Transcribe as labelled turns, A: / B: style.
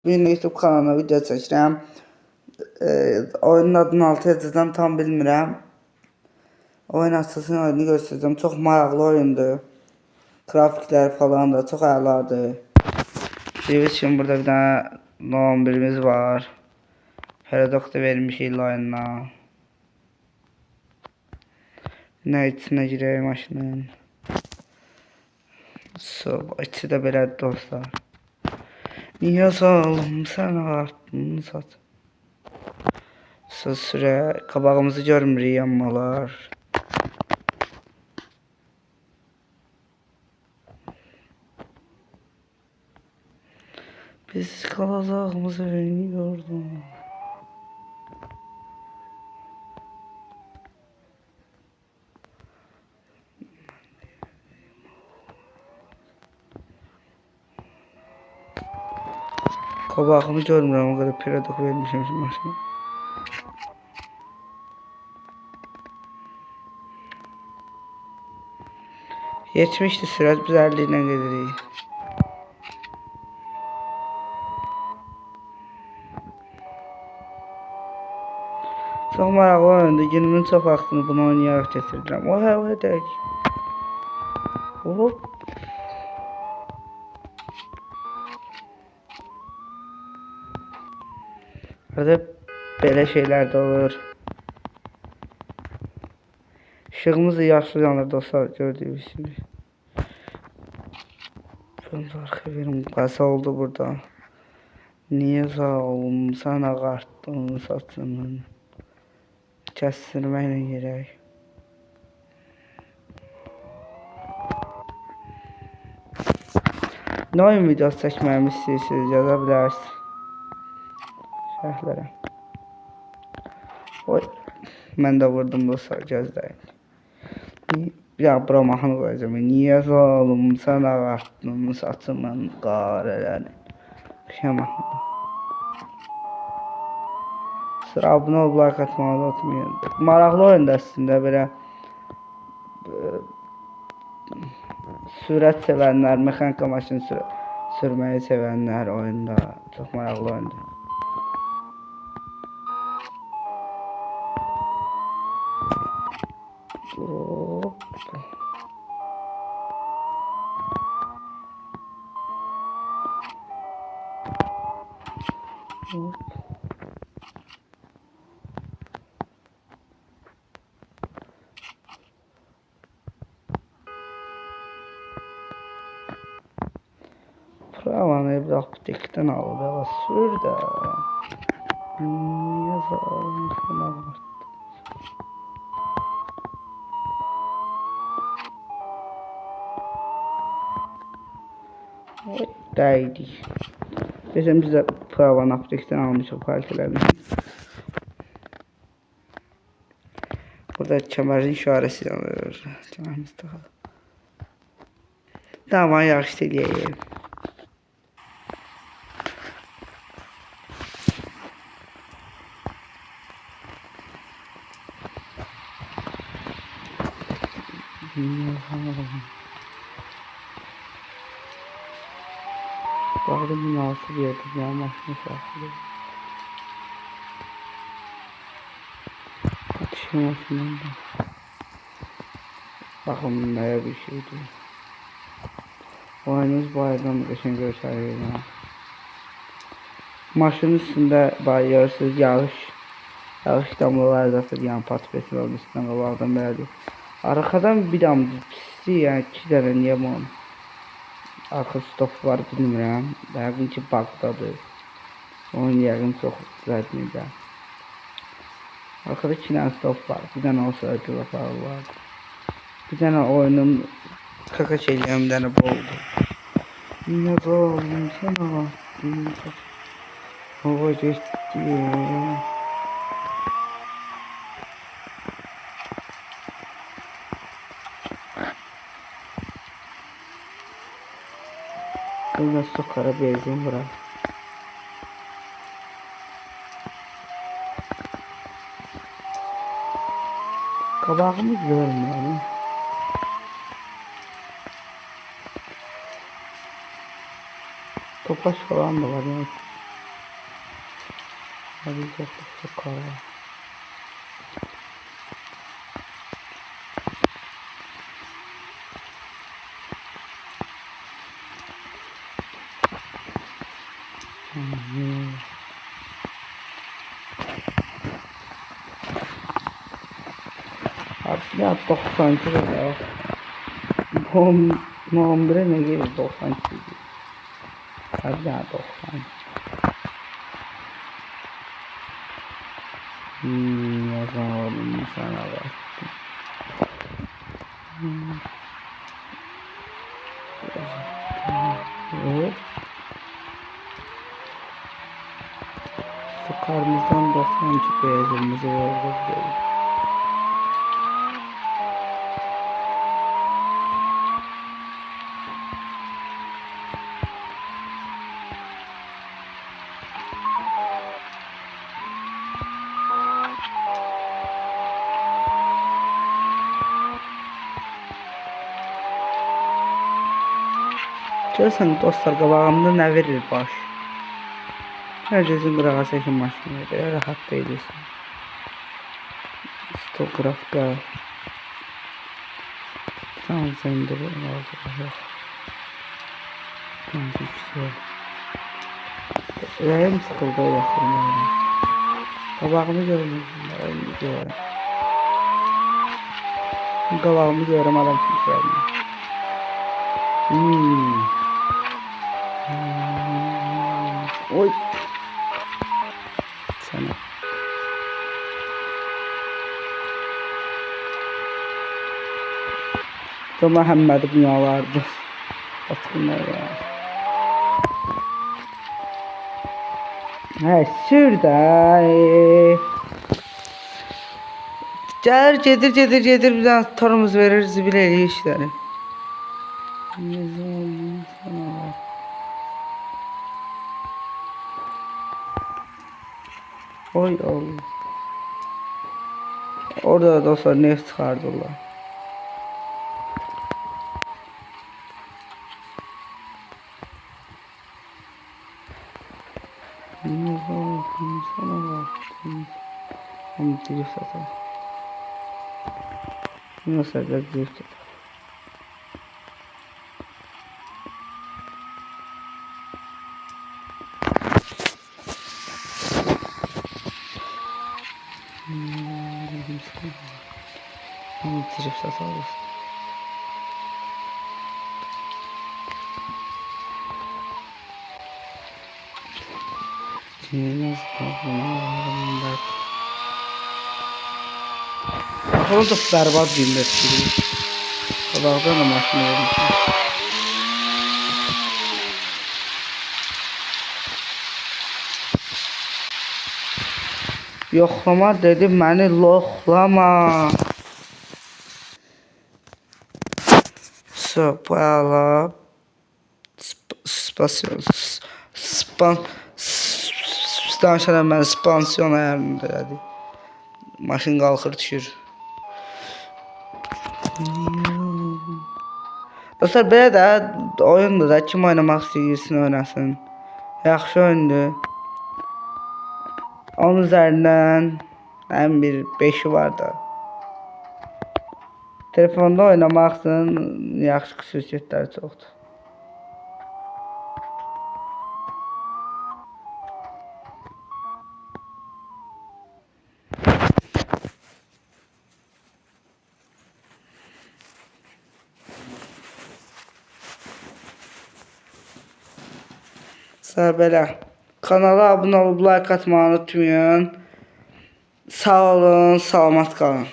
A: Bugün YouTube kanalına video çəkirəm. Oyunun adını altı yazacağım, tam bilmirəm. Oyun açılsın, oyunu göstərəcəm. Çox maraqlı oyundur. Grafiklər falan da çox əladır. Bilirsiniz için burada bir tane Noam birimiz var. Paradox'da vermişik oyununa. Ne içine gireyim maşının. İçi də belədir dostlar. Niyə salım sən artdın sat. Süre kabağımızı görmürük yanmalar. Biz kalacağımızı bilmiyordum. Kabağımı görmürəm, o kadar Paradox vermişim şimdi maşına. Yetmişti sürət, biz 50 ilə gedirik. Çox maraqlı oyundur. Günümün çox vaxtını bunu oynayaraq keçirdirəm. O hədək. Hop. Arada belə şeylər də olur. İşığımız da yaşlı yanır dostlar, gördüyünüz kimi. Ben de arka verim, qasa oldu burada. Niyə sağ olun, sən ağartdın saçını. Kəstirməklə gerək. Ne oyun videosu çəkməyimi istəyirsiniz, yaza bilərsiniz. Şərhlərə. Oy, mən də vurdum dostlar, gözləyin. Bir daha bura mahnı qoyacağım. Niyə zalım sən ağartdın saçımın qarələrini. Şey mahnı. Sıra abunə olub like atmağı da unutmayın. Maraqlı oyunda əslində belə sürət sevənlər, mexanika maşını sürməyi sevənlər oyunda çox maraqlı oyundur. Hop. Hop. Pravanı bir aptekdən alıb, ya sür də. Niyə sağlam sana var? Dəydik. Desəm biz də pravanı aptekdən almışıq partiyələrini. Burada kəmərin işarəsi yanır. Kəmərimiz taxalım. Tamam, yaxşı eləyəyim. Bağlı münasib yerdir, ya maşını şahsıdır. Atışın maşından da. Baxın, nəyə bir şeydir. Oyunumuz bayırdan qəşəng göstərir. Maşının üstündə bayırırsınız, yağış damlaları da yan patipesinin üstündən qabaqdan belədir. Arxadan bir damcı pisdir, yəni 2 dənə niyə bunu? Arxa stop var, bilmirəm. Yəqin ki bugdadır. Onun yəqin çox düzəltməyəcəm. Arxada 2 dənə stop var. Bir dənə olsa ödül aparı var. Bir dənə oyunun kaka şeyləyəm, bir dənə boldu. Niyə zalım sən ağartdın? Hava getdi. Burada sokara benzin bırak. Kabağımı görmüyorum. Topaç falan da var yani. Hadi çok kara. Abi ya 92 lira. Bom 11'e ne gelir 92? Abi ya 90. Yazamadım sana bak. Evet. Şu karnımızdan 92 beyazımızı verdik. Görürsən dostlar, qabağımda nə verir baş? Herkesin qırağa çəkin maşını verir, rahat deyilsin. Stografka. Tamam, sen de yok. Tamam, güzel. Rəyim sıxıldı o yaxınlarda. Qabağımı görürüm. Qabağımı görürüm, adam kimsə. Oy. Sana. Da Məhəmmədi binalardı. Atqınlar ya. Şurada. Gedir bir dənə torumuz verir, zibil eləyir işləri. Oy Allah. Orada da dostlar neft çıxardılar. Sana baktım. Ama drift atar. Nasıl drift atar? Ama drift atarız. Bakalım çok berbat bir üretici. Kabağdan da maşını vermişim. Yoxlama dedim, beni loxlama. Sopala. Danışaram ben spansiyon ayarında dedi. Maşın qalxır düşür. Dostlar belə də oyundur da kim oynamaq istəyirsin oynasın. Yaxşı oyundur. Onun üzərindən ən bir 5'i var da. Telefonda oynamaq üçün yaxşı xüsusiyyətləri çoxdur. Belə. Kanala abunə olub like atmağı unutmayın. Sağ olun, salamat qalın.